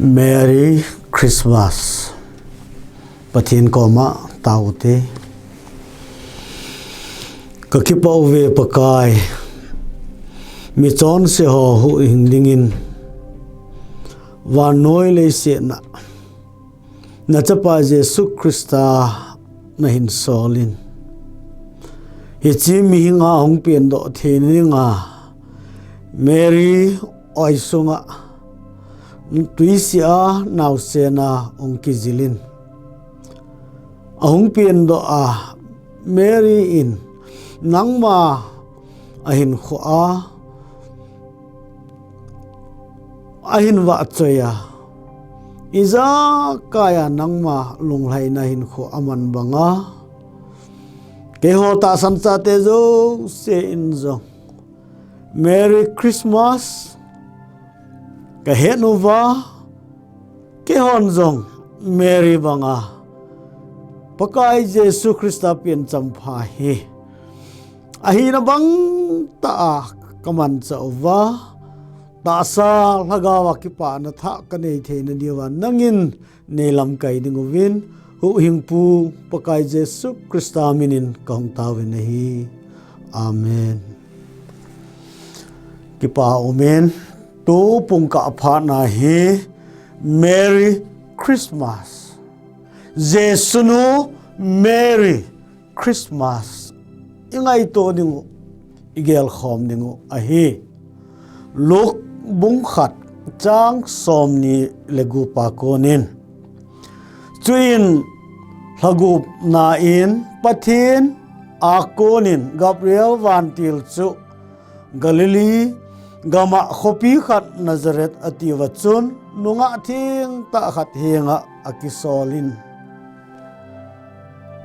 Merry Christmas. Pathen koma taute. Kakipa uve pakai. Mi chon se ho hu hingdingin. Vannoi le se na. Na chapa Jesu Krista na hin solin. Hi chi mi hinga hong pian do theni nga. Mary oisunga. Tuisia nau sena ong kizilin. Ahong pian do a Mary in nangma ahin khoa ahin wa choya iza kaya nangma lunglai na hin kho aman banga ke ho ta samcha te zo se in zo Merry Christmas ka henova ke hon zong Mary banga pakai Jesu Krista pian champha hi ahina bang ta kaman chawa ta sa lagawa ki pa na tha kanei theina diwa nangin nelam kai dingowin Huhhingpu pakai Jesu Krista minin kaung tawin hi amen ki pa amen to pungka apha na hi Merry Christmas Jesu Nu Merry Christmas ingai to dingu igel khom dingu ahi luk bung khat chang somni legu pa konin chuin lagup na in Pathen akonin Gabriel Vantil chu Galilee gama khopi khat Nazareth atiwa chun nunga thing ta khat henga akisolin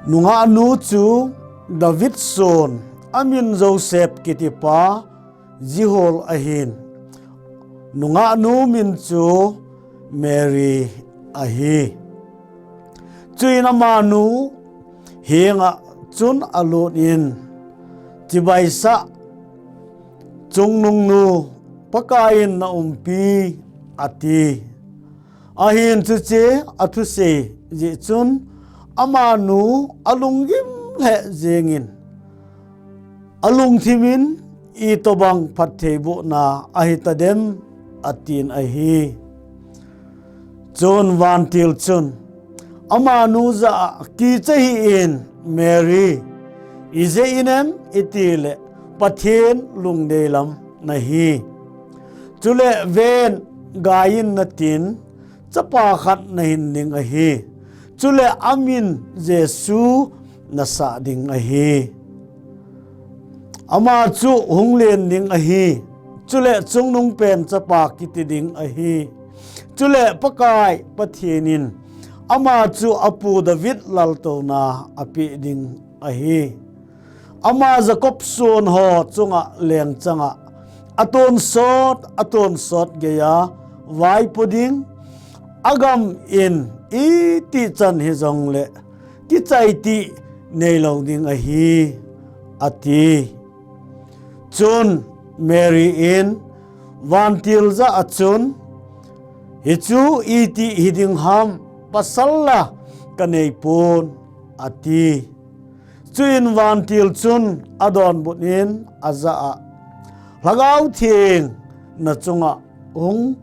nunga nu chu David son amin Joseph kitipa Jihol ahin nunga nu min chu Mary ahi chuina manu henga chun alun in tibaisa chungnung nu pakain na umpi ati ahin chu che athu se ji chun amanu alungim he zengin alung thimin I tobang pathebu na ahitadem atin ahi John Vantil chun amanu za ki chahi in Mary ize inem itile Pathen lungdelam nahi chule ven gain natin chapa khat nahin ning ahi chule amin Jesu nasa ding ahi ama chu hunglen ding ahi chule chungnung pen chapa kiti ding ahi chule pakai Pathenin ama chu apu David lalto na api ding ahi ama Jacob son ho chunga leng changa aton sot geya vai puding agam in I ti chan hi jong le ki chai ti nei lo ding ahi ati chun Mary in Vantil za achun hichu iti hiding ham pasalla kanei pon ati chuin Vantil chun adon bunin aza lagau thing na chunga ung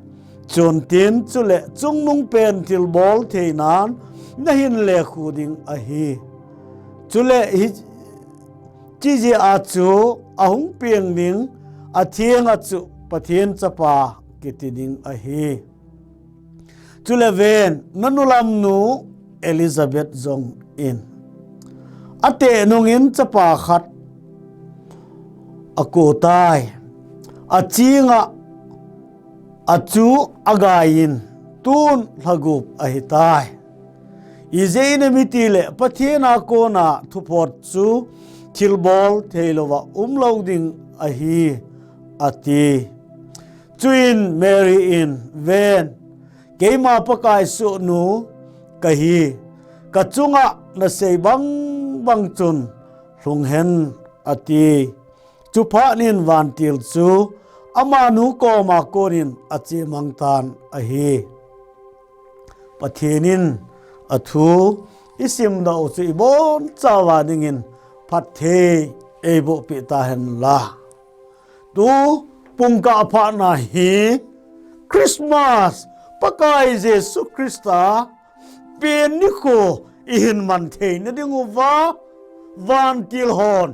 chun tin chule chungnung pen til bol theinan nahin le khuding ahi chule hi chiji achu ahung piang ning athiang achu Pathen chapa kitiding ahi chule ven nanulam nu Elizabeth zong in ate nungin chapa khat akotai achinga achu again tun lagup ahitai izeine mitile Pathena kona thupot chu thilbol theilowa umloading ahi ati chuin Mary in ven keima pakai su nu kahi kachunga na sei bang chun hlunghen ati chupa nin Vantil chu amanu ko ma konin achi mangtan ahi Pathenin athu isim da uchi ibon chawa dingin pathe ebo pita hen la tu pungka pha na hi Christmas pakai Jesu Krista pen ni ko ihin man the na dingu wa Vantil hon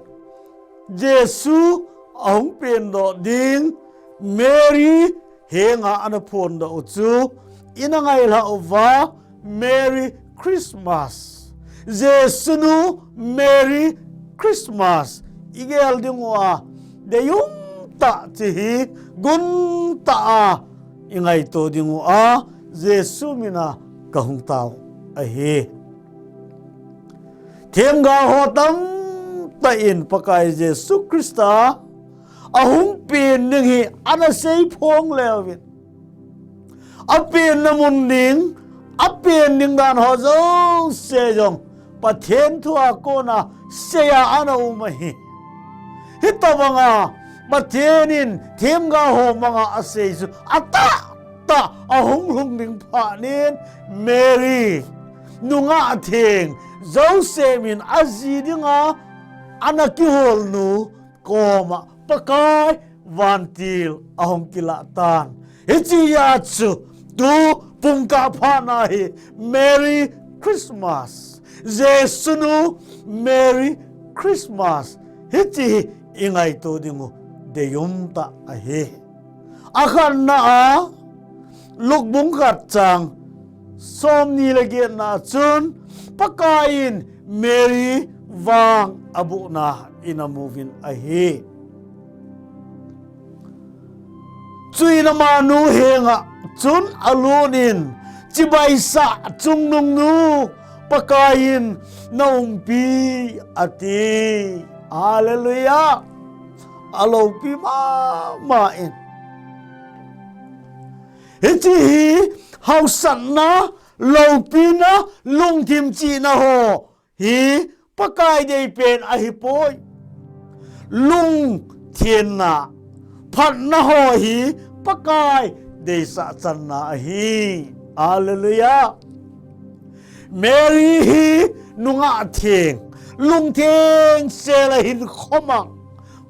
Jesu ang pen do ding Mary henga anapon do uchu inangai la ova Merry Christmas Jesu Nu Merry Christmas igel dingwa de yung ta chi gun ta ingai to dingwa Jesu mina kahung tao a hi thiamga hotam ta in pakai Jesu Krista ahung pin ning hi ana sei phong lewin apin namun ning apin ning dan ho zo se jong Pathen thua ko na seya ana umahi hitawanga Pathenin thiamga ho manga aseisu ata ta ahung lung ning pha nin Mary nunga atheng Josemin azidinga anakihol nu koma pakai Vantil ahong kilatan hichiyatsu tu pungka phana hi Merry Christmas Jesu Nu Merry Christmas hichi ingai to dingu deyumta ahi akhan na a lukbung khat chang som ni lagi na chun pakain Mary wang abuna inamuvin ahi chui na manu henga chun alunin chibai sa chung nung nu pakain naung pi ati hallelujah alo pi ma in hichi hausan na lopina lungthim chi na ho hi pakai dei pen a hi poi lung thien na phat na ho hi pakai dei sa chan na hi hallelujah Mary hi nunga theng lung theng sela hin khomang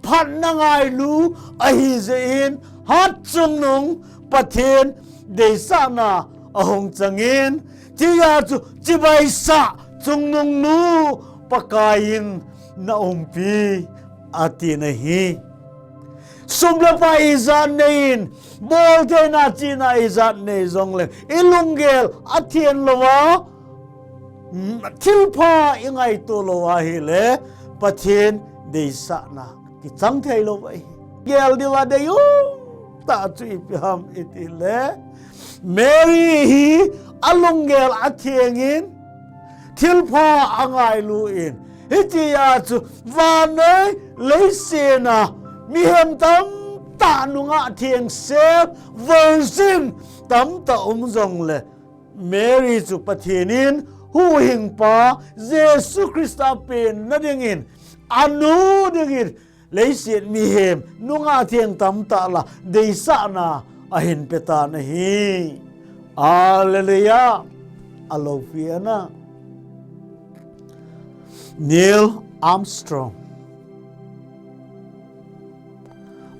phat na ngai lu a hi zein hat chung nung Pathen dei sa na ahong changin chiya chu chibai sa chung nung nu pakain na umpi ati na hi sumla pa izan nein bol te na china izan ne zongle ilungel athien lowa thilpha ingai to lowa hi le Pathen dei sa na ki chang thei lo vai gel diwa de yu ta chu ipam itile Mary hi alungel athiengin thilpha angai lu in hitia chu Vannoi leisena mi hem tam ta nunga thieng se virgin tam ta zong le Mary chu Pathenin Huhhingpu Jesu Krista pen na dingin anu dingin leisit mi hem nunga thieng tam ta la deisa na ahin peta na hi hallelujah alofiana Neil Armstrong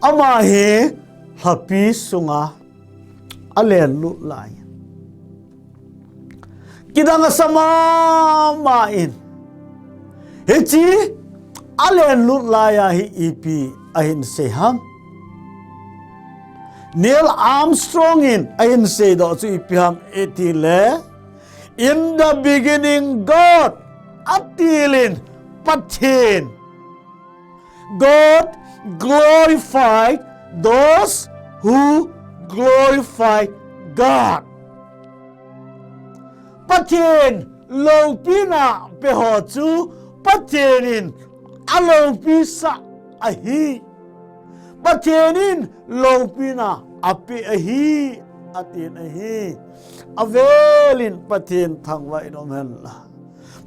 ama he happy sunga alen lu lai kidanga sama main hechi alen lu laya hi ipi ahin seham Neil Armstrong in ahin se do chu ipiham etile in the beginning God atilin Pathen God glorified those who glorify God Pathen lopina pehochu Pathenin alopisa ahi Pathenin lopina api ahi atin ahi avelin Pathen thangwai nomen la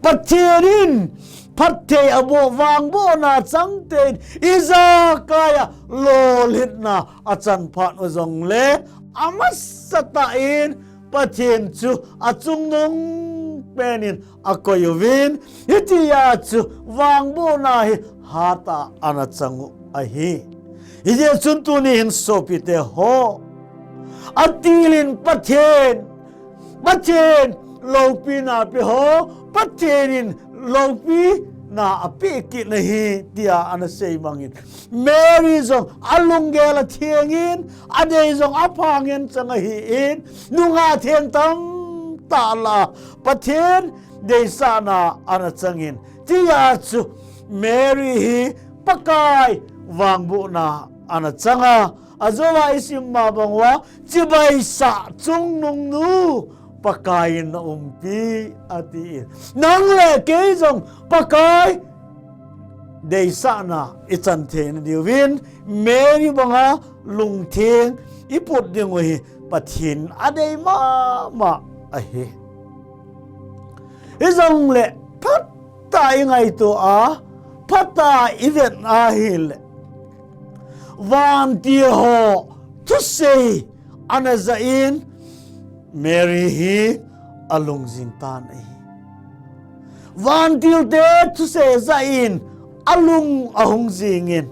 Pathenin pathe abo vangbohna changten iza kaya lolitna achan phat ozong le amasata in Pathen chu achung nong penin akoyovin hitia chu vangbohna hi hata anachangu ahi ije chuntuni hin sopite ho atilin Pathen lopi na pe ho Pathenin lopi na apiki na hi tia anasei mangin Mary zong alungela thiangin adei zong apangin changa hi in nunga thiang tam tala Pathen dei sana anachangin tia chu Mary hi pakai vangbohna anachanga azowa isim mabangwa chibai sa chung nung nu pakain na umpi ati nang le ke jong pakai dei sana ichan theng diwin Mary banga lung theng iput dingwi Pathen adei ma ahi izong le phatta ingai to a phatta event a hil Vantil ho to say anazain Mary hi alung zintan ai Vantil te to say zain alung ahung zingin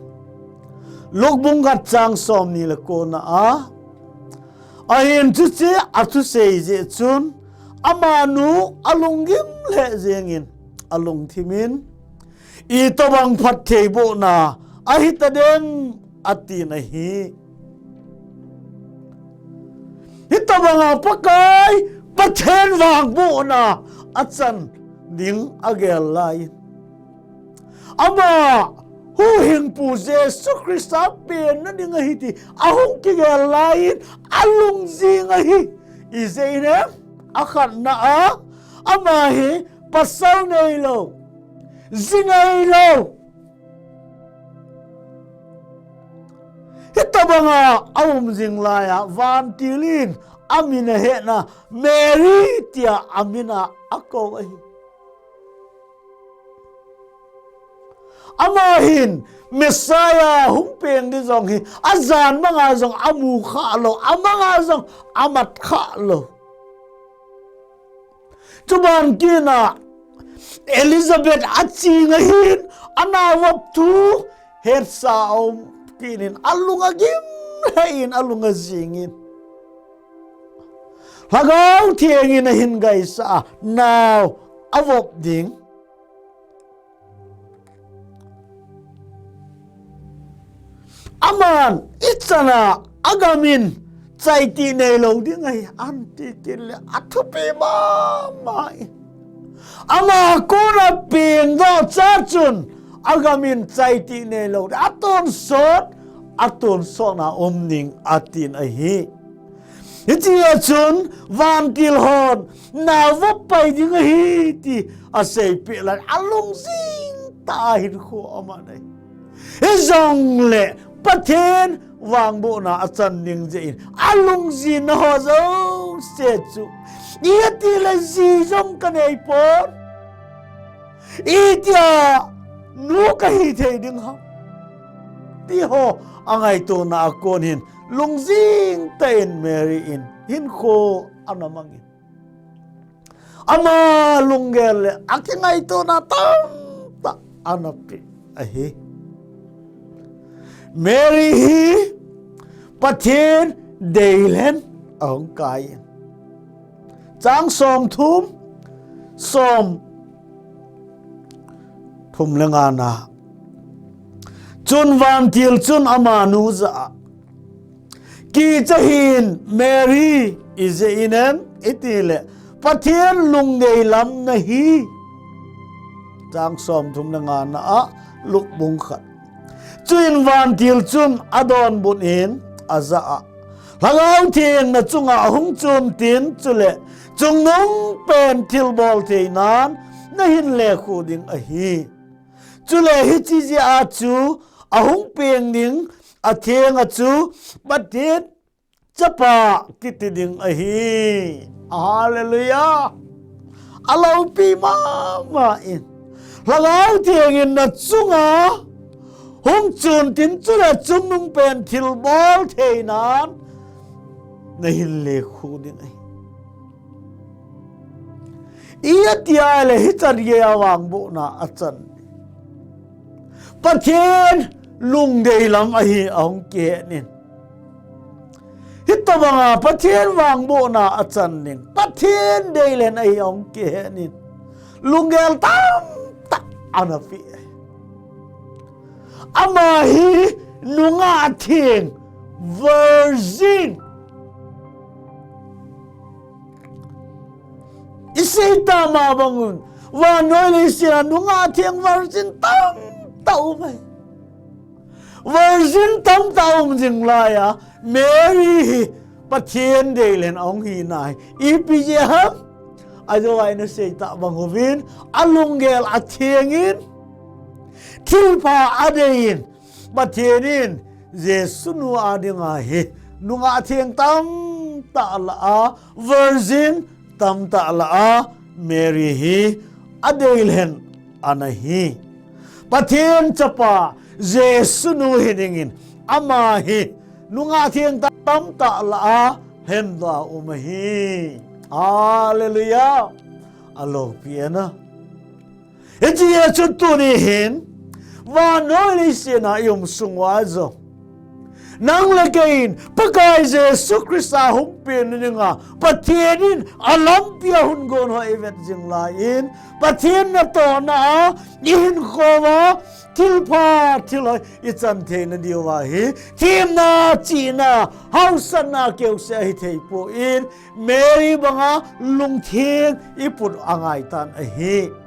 lokbung gat chang som ni la ko na a ahin tu che atu sei je chun amanu alungim le zengin alung thimin I tobang phat theibo na ahitadeng ati na hi hitabanga pakai Pathen vangbohna achan ding agel lai ama Huhhingpu Jesu Christa pen na ding hi ti ahung ki gel lai alung zinga hi izeine akhan na a ama hi pasal nei lo zingai lo hitabanga awum zinglaya Vantilin amina hena Mary tia amina ako ai amahin Messiah humpeng di zong hi azan mga zong amu kha lo amanga zong amat kha lo tuban kina Elizabeth achingahin anawap tu hetsah kinin alungagim hain alungazingin hagaw thiangin hin gaisa now avop ding aman ichana agamin chaiti nei lo ding ai anti kille athupi mai ama kora ping do chachun agamin chaiti nei lo aton sot na omning atin ahi hitia chun Vantil hon na vopai ding hi ti asei pe la alung sing ta hin kho amanai izong le Pathen vangbohna achan ning jein alung zin ho zo se chu iati la zi jong kanei por itia nu ka hi thei ding ha ti ho angai to na akon hin lungzing tain Mary in hin kho anamangin ama lungel akingai to na tam ta anapi ahi Mary hi Pathen deilen ang kai chang som thum lengana chun Vantil chun amanu za ki chahin Mary is inem itile Pathen lungdei lam na hi chang som thum lengana a luk bung khat chuin Vantil chun adon bun in aza hagaw thieng na chunga hung chun tin chule chung nong pen thil bol theinan na hin le khu ding a hi chule hi chi ji a chu ahung peng ding a thieng a chu Pathen chapa kiti ding a hi hallelujah alo pi ma in hagaw thieng in na chunga hung chun tin chule chung nong pen thil bol theinan na hin le khu ding ai iya tia le hitar ye awang bo na achan Pathen lung dei lam a hi ong ke nin hitawanga Pathen wang bo na achan nin Pathen dei len a hi ong ke nin lungel tam ta anafi ama hi nunga thing virgin isita ma bangun Vannoi le sia nunga thing virgin tam tau mai virgin tam tau jing la ya Mary Pathen dei len ong hi nai ipj ham ajo ai na sei ta bangovin alungel athengin thilpa adein Pathenin Jesu Nu adinga hi nunga atheng tam ta la a virgin tam ta la a Mary hi adeilen anahi Pathen chapa Jesu Nu hidingin ama hi nunga atheng tam ta la a henda umahi hallelujah alo piana eji yesu tu ni hin Vannoi le sina yum sungwa zo nang legain pakai Jesu Christa humpin ninga Pathenin alampia hun gon ho event jing la in Pathen na to na in khowa tilpa tiloi ichan the na diwa hi tim na chi na hausan na keu se hi thei po in Mary banga lungthing iput angai tan a hi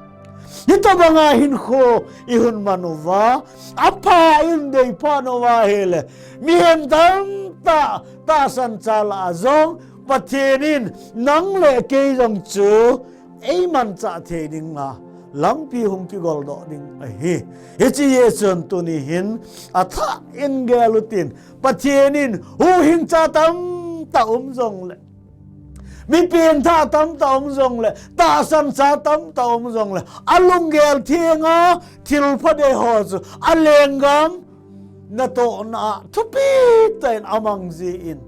Ito banga hin kho ihun manuwa apa in dei panowa hele mihem tam ta san chala azong Pathenin nang le ke jong chu ei man cha the ding la lampi hung ki gol do ding a hi echi ye chon tu ni hin atha in galutin Pathenin hu hing cha tam ta jong le mi pen tha tam ta jong le ta san cha tam ta jong le alung gel thienga thil pha de ho chu alengam na to na thupi ten amang ji in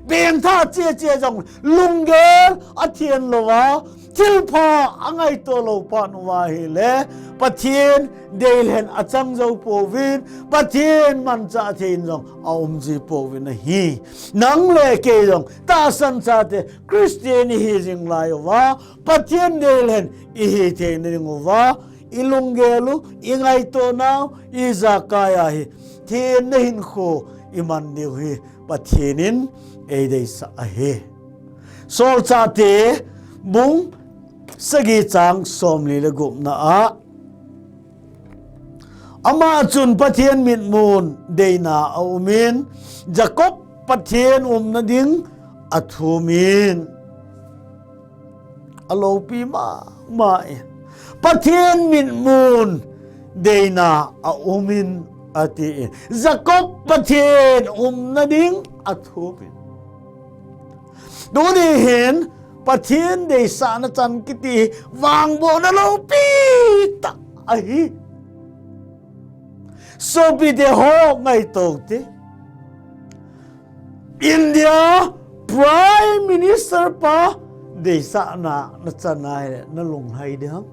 pen tha che jong lungel athien lowa thilpha angai to lo pan wa hi le Pathen deilen achang zo povin Pathen man cha thein jong aum ji povin hi nang le ke jong ta san cha te Christian hi jing lai wa Pathen deilen I hi thein ning wa ilungelu ingai to now izakaya hi thiên hin kho iman diu hi Pathenin ei dei sa hi sol cha te bung sagi chang somli le gup na a ama chun Pathen mit mun deina aumin Jacob Pathen na ding athumin alopi ma Pathen mit mun deina aumin ati Jacob Pathen na ding athumin do ni hin Pathen dei sa na chan kiti vangbohna lo pi ta ai so bi de ho ngai to te India Prime Minister pa dei sa na chan nai na lung hai de ham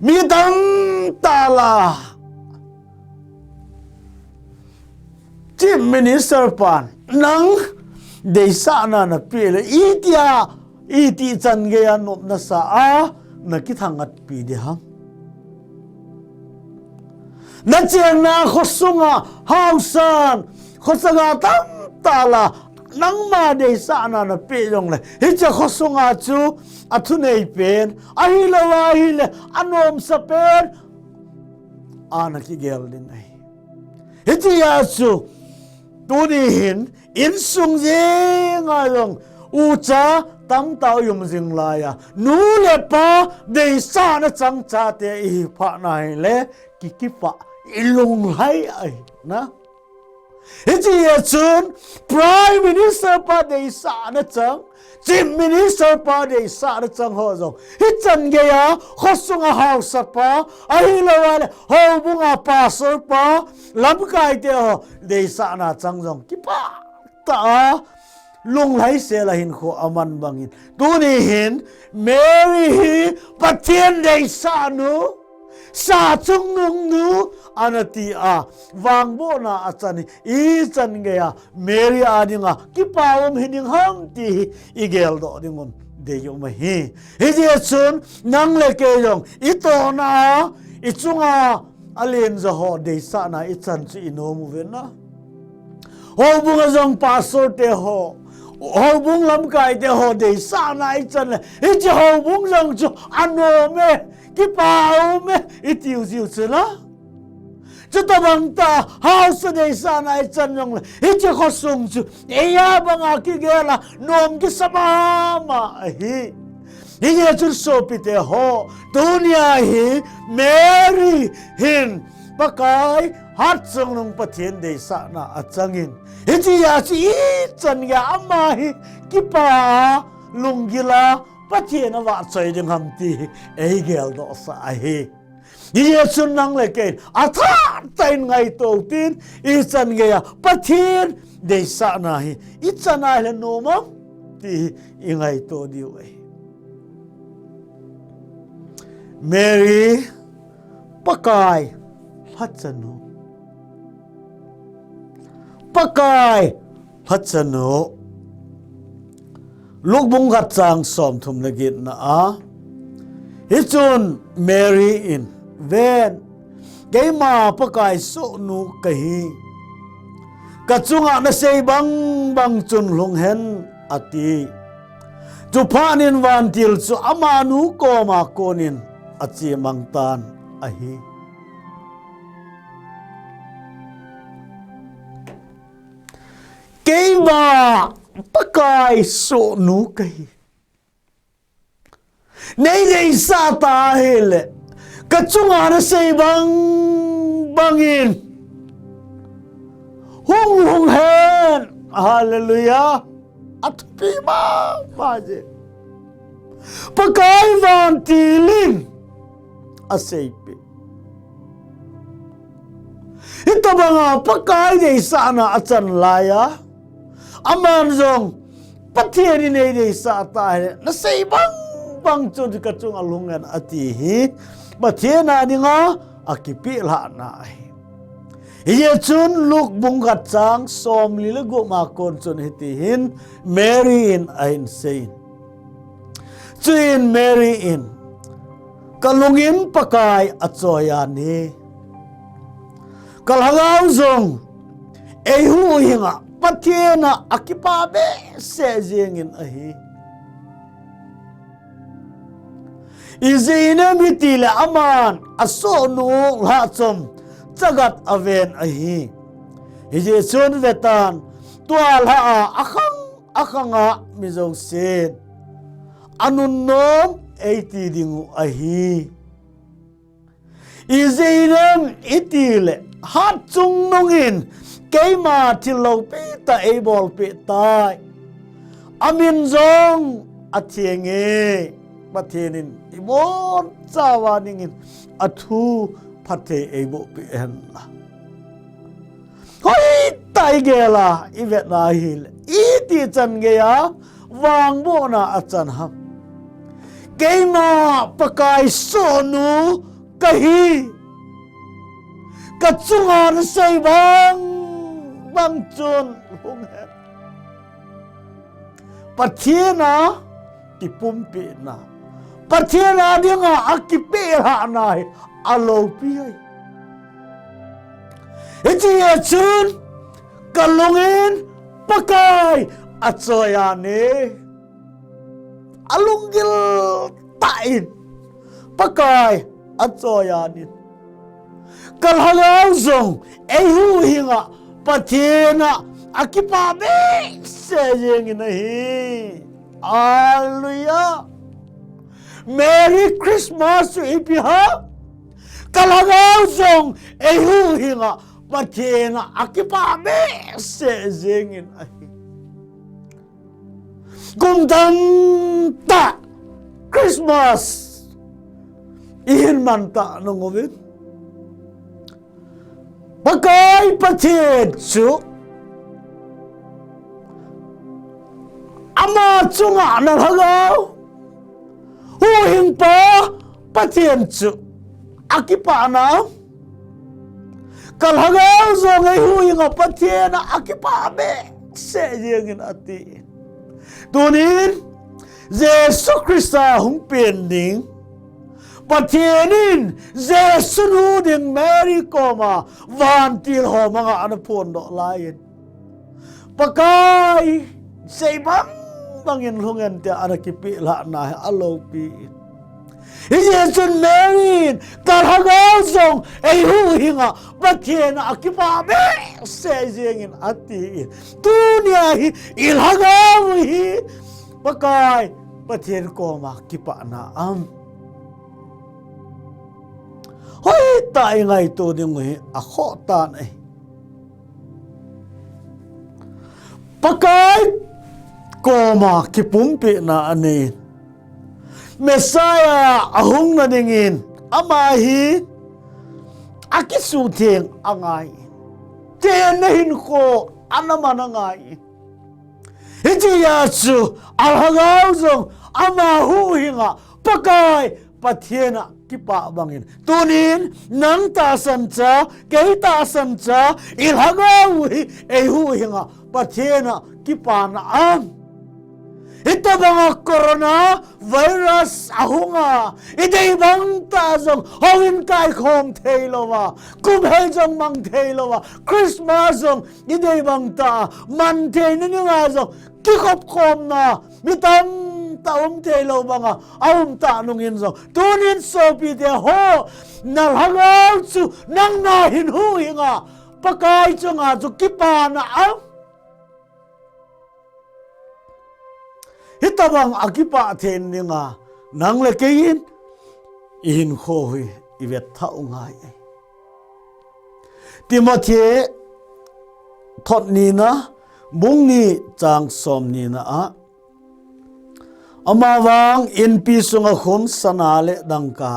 mi dang ta la Chief Minister pan nang dei sa na pele iti chan ge anop na sa a na ki thangat pi de ham na chen na khosunga hausan khosanga tam tala nang ma dei sa na pe jong le hi cha khosunga chu athu nei pen a hi lawa hi le anom sa pen ana ki gel din ai hi chi ya chu tu ni hin in sung je nga yong u cha tam tao yum jing la ya nu le pa dei sa na chang cha te I pha nai le ki pa ilung hai ai na Iti chun Prime Minister pa dei sa na chang Chief Minister pa dei sa na chang ho zong Hitchan ge ya khosunga house pa ahi lawale ho bunga pastor pa lam kai te ho dei sa na chang zong ki pa ta lung lai se la hin kho aman bangin tu ni hin Mary hi Pathen dei sa nu sa chung nung nu anati a vangbohna achani I chan ge ya Mary adinga ki pawom hining ham ti igel do dingon de yo ma hi je chun nang le ke yong ito na ichunga alien za ho de sa na ichan chi inom vena ho bunga jong pastor te ho bung lam kai te ho de sa na ichan le je ho bung jong chu ano me ki pao me itiu jiu chuna chu ta bang ta house de sa na ichan jong le je kho sung chu e ya banga ki gela nom ki sama ma hi Hige chun sopite ho dunia hi Mary hin pakai hat sung nung Pathen de sa na achangin hiji ya chi chan ya ama hi kipa lungila Pathen wa choi ding ham ti ei gel do sa hi hige chun nang le ke atha tain ngai to tin I chan ge ya Pathen de sa na hi I chan ai le no ma ti I ngai to diu ei Mary pakai hachanu luk bung gat chang som thum legit na a hichun Mary in ven keima pakai so nu kahi kachunga na sei bang chun lung hen ati chu phanin vantil chu amanu koma konin achi mangtan ahi keima pakai so nu kahi nei dei sa ta hele kachunga na sei bangin hung hen hallelujah atpi ma je pakai vantilin aseipe ito mga pakai de sana achan laya aman zong Pathen ni de sa ta na sei bang chu ka chung alungan ati hi Pathen adinga akipi la na Iye chun luk bungat chang som lilagu ma kon chun hitihin Mary in ain sein chuin Mary in kalungin pakai achoya ni kalhagaw zong ehu hinga Pathen akipa be se jengin ahi izina mitila aman aso nu la chom chagat aven ahi hije chun vetan twal ha akhanga mizo sen anun nom 80 dingu ahi izeinam itile hat chung nongin keima thilo pe ta ebol pe tai amin zong athienge Pathenin ibon chawaningin athu phathe ebo pe en la hoi tai gela ivet na hil iti chan ge ya vangbohna achan ha keima pakai so nu kahi kachunga na sei bang chun hung he Pathen tipumpi na Pathen dinga akipe ha nai alo pi ai iti chun kalungin pakai achoya ne alungil tain pakai achoya ni kalhalaw zong ehu hinga Pathen akipa be sejeng nahi hallelujah Merry Christmas to ipiha kalagaw zong ehu hinga Pathen akipa be sejengin ahi kumdan ta Christmas ihin manta nungubin pakai Pathen chu ama chunga na hagau huhingpa Pathen chu akipa na kal hagau zong ai huhinga Pathen akipa be se jengin ati tunin Jesu Christa hung pending Pathenin Jesu Nu ding Mary koma Vantil ho mga anapon do lain pakai say bangin lungan ti anakipi la na alopi Jesu Mary tarhagaw song ay huhinga Pathen akipa be se jengin ati tunia ilhagaw hi pakai Pathen koma kipa na hoi tai ngai tu ding hi a kho ta nei pakai koma kipum pe na ani Messiah ahung na dingin ama hi akisu theng angai ten na hin ko anama na ngai Hiji yasu alhagaw zong ama huhinga pakai Pathen kipa bangin tunin nang ta sancha kei ta sancha ilhagaw ei huhinga Pathen kipa na ito banga corona virus ahunga idei bang ta zong hongin kai khom theilowa kum hei zong mang theilowa Christmas zong idei bang ta man thei ni nga zong kikop khom na mitam taum thelo banga ta nungin zong tunin sopi de ho nal hangaw chu nang na hin hu hinga pakai chunga chu kipa na hitabang akipa then ninga nang le kein in khoi ivet thau ngai Timothy thot ni na mung ni chang som ni na amawang in pi sunga khum sanale dangka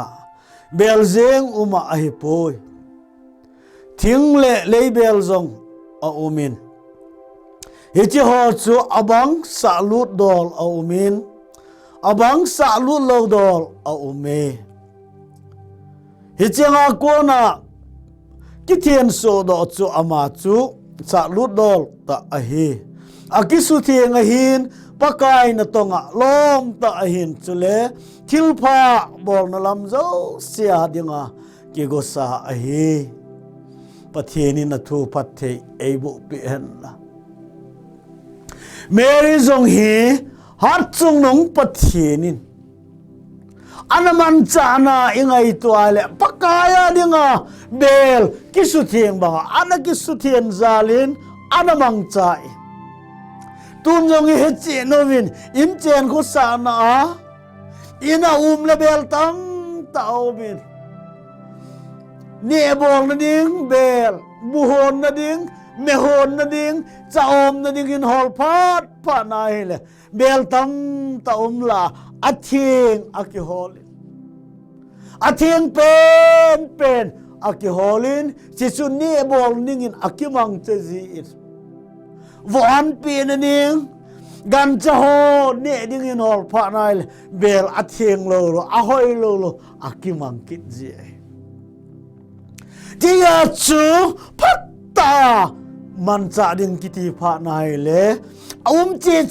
belzeng uma ahipoi thing le label zong a umin Hichi ho chu abang salut dol a umin abang salut lo dol a ume hichi nga ko na kithian so do chu ama chu salut dol ta ahi akisu thiang a hin pakai na tonga lom ta ahin chule thilpha bol na lam zo sia dinga ki go sa ahi Patheni na thu pathe eibu pi hen la Mary zong hi hat chung nong Pathenin anaman chana ingai tuale pakaya dinga bel kisu thiang banga ana kisu thian zalin anamang chai tun jong hi chi novin im chen khu sa na ina la bel tang taubin ne bol na ding bel buhon na ding mehon na ding chaom na ding in hol phat pa na hele bel tam taum la athing akiholin athing pen akiholin chisu ne bol ning in akimang cheji von pen na ding gan cha ho ne ding in hol pha na hele bel athing lo ahoi lo akimang kit ji dia chu phat ta man cha ding kiti pha nai le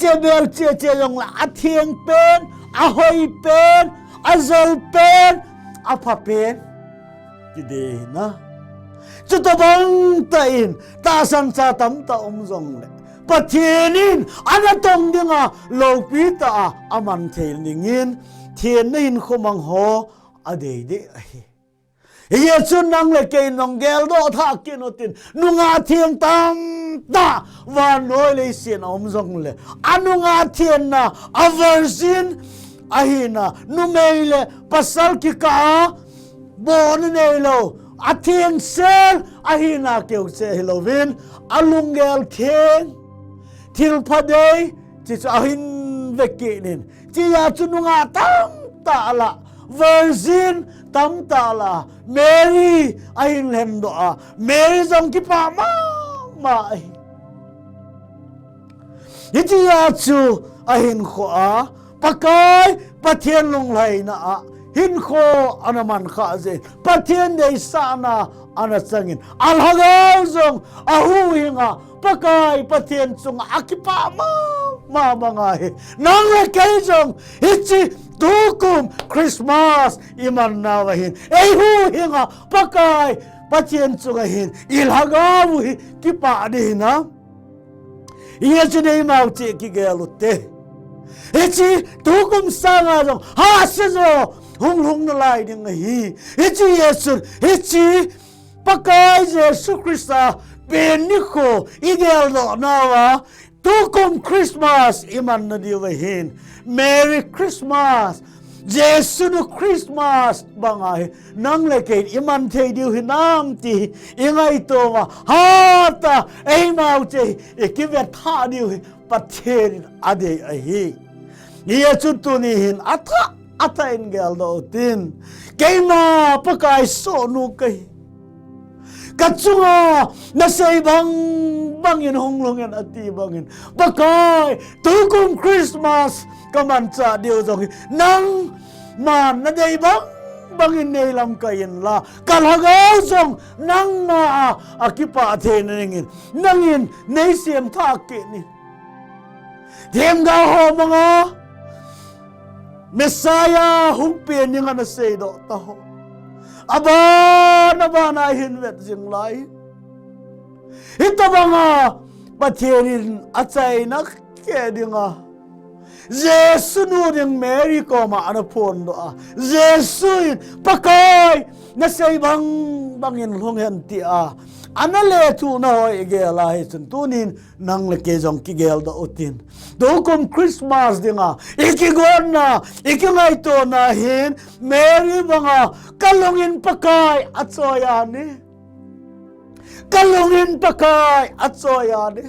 che bel che yong la athieng pen ahoi pen azol pen apa pen kide na chu to bang ta in ta san cha tam ta zong le Pathenin ana tong dinga lo pi ta aman thel ningin thien na in khomang ho ade de Yesun nang le ke nong gel do tha kinotin nunga thieng tam ta Vannoi le sin om zong le anunga thien na aversin ahina numeile pasal ki ka bon ne lo athieng sel ahina keu se helovin alungel theng thil phadei chi ahin vekinin chi ya chununga tam ta la virgin tam ta la Mary ahin lendo Mary zong ki pa ma hichi ya chu ahin kho a pakai Pathen lung lai na a hin kho anaman kha ze Pathen dei sana ana changin alhagau zong ahu hinga pakai Pathen chung akipa ma manga he nang le kai zong hichi tukum Christmas iman na wahin ei hu hinga pakai Pathen chung hin ilhagau hi kipa de na iya chune mau che ki gelute hichi tukum sanga zong ha se zo hung na lai ding hi hichi yesu hichi pakai Yesu Krista beniko igel do nawa tukum Christmas iman na diwahin Merry Christmas Jesu Nu Christmas bangai nang leke iman thei diu hinam ti ingai to wa hata ei mau che ekive tha diu Pathen ade ahi Yesu tu ni hin ata in gel do tin keima pakai so nu kai kachunga na sei bangin honglongen ati bangin pakai tukum Christmas kamancha diu jong nang man na dei bangin nei lam kain la kalhagau jong nang ma akipa the ningin nangin nei siam tha ke ni them ga ho manga Messiah humpian yang ana sei do ta ho aba na hin vet jing lai hitabanga Pathenin achai na ke dinga Jesu Nu ding Mary ko ma ana phone do a Jesu pakai na sei bangin hongen ti a ana le tu na hoi gela hi chun tunin nang le ke jong ki gel da utin dokum Christmas dinga ikigon na ikingai to na hin Mary banga kalungin pakai atsoya ni kalungin pakai atsoya ni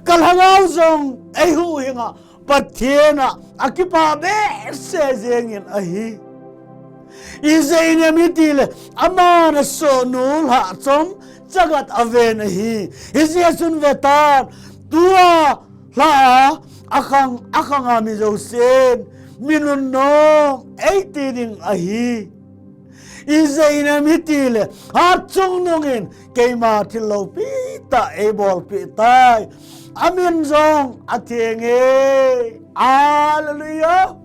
kalhangau jong ei hu hinga Pathena akipa be se jengin ahi izaina mitile amana sonul ha chom chagat aven hi Jesun vetan tua la akang ami josen minun no 80 ding ahi izaina mitile ha chung nongin keima thilo pita ebol pitai amin zong athenge hallelujah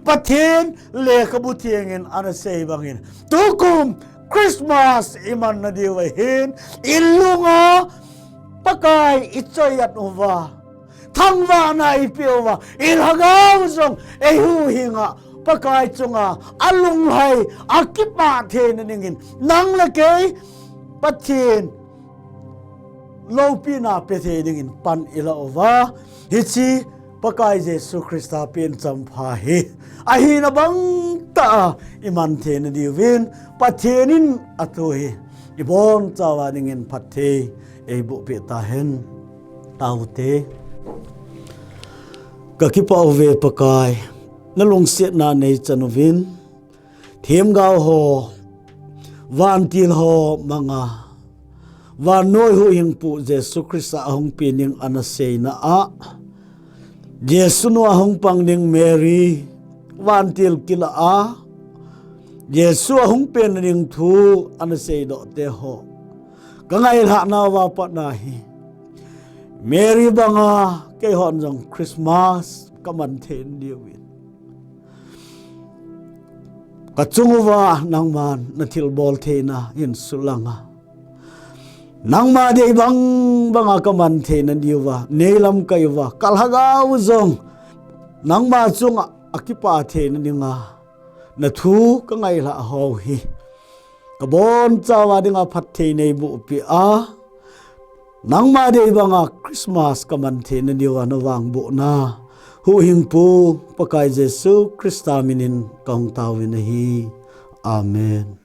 Pathen le kabu thiengin ana sei bangin tukum Christmas iman na diwahin ilunga pakai ichoyat uwa thangwa na ipiwa ilhagau zong ehu hinga pakai chunga alung hai akipa the ningin nang lake Pathen lopina pethe dingin pan ila ova hichi pakai Jesu Krista pen champha hi ahi na bang ta iman the na diwin Pathenin atohi ibon chawa dingin pathe ei bu pe ta hen taute ka ki pa ove pakai na long set na nei chanovin them gao ho Vantil ho manga Vannoi Huhhingpu Jesu Krista ahong pining anasei na a Jesu Nu ahong pang ning Mary Vantil kila a Jesu ahong pen ning thu anasei do te ho kangai ha na wa pa na hi Mary banga ke hon jong Christmas kaman then diwin kachungwa nangman nathil bol thena in sulanga nangma de banga kaman thena diwa nelam kaiwa kalhagau zong nangma chunga akipa thena ninga na thu kangai la ho hi kabon chawa dinga phathei nei bu pi a nangma de banga Christmas kaman thena diwa na vangbohna Huhhingpu pakai Jesu Krista minin kong tawin hi amen.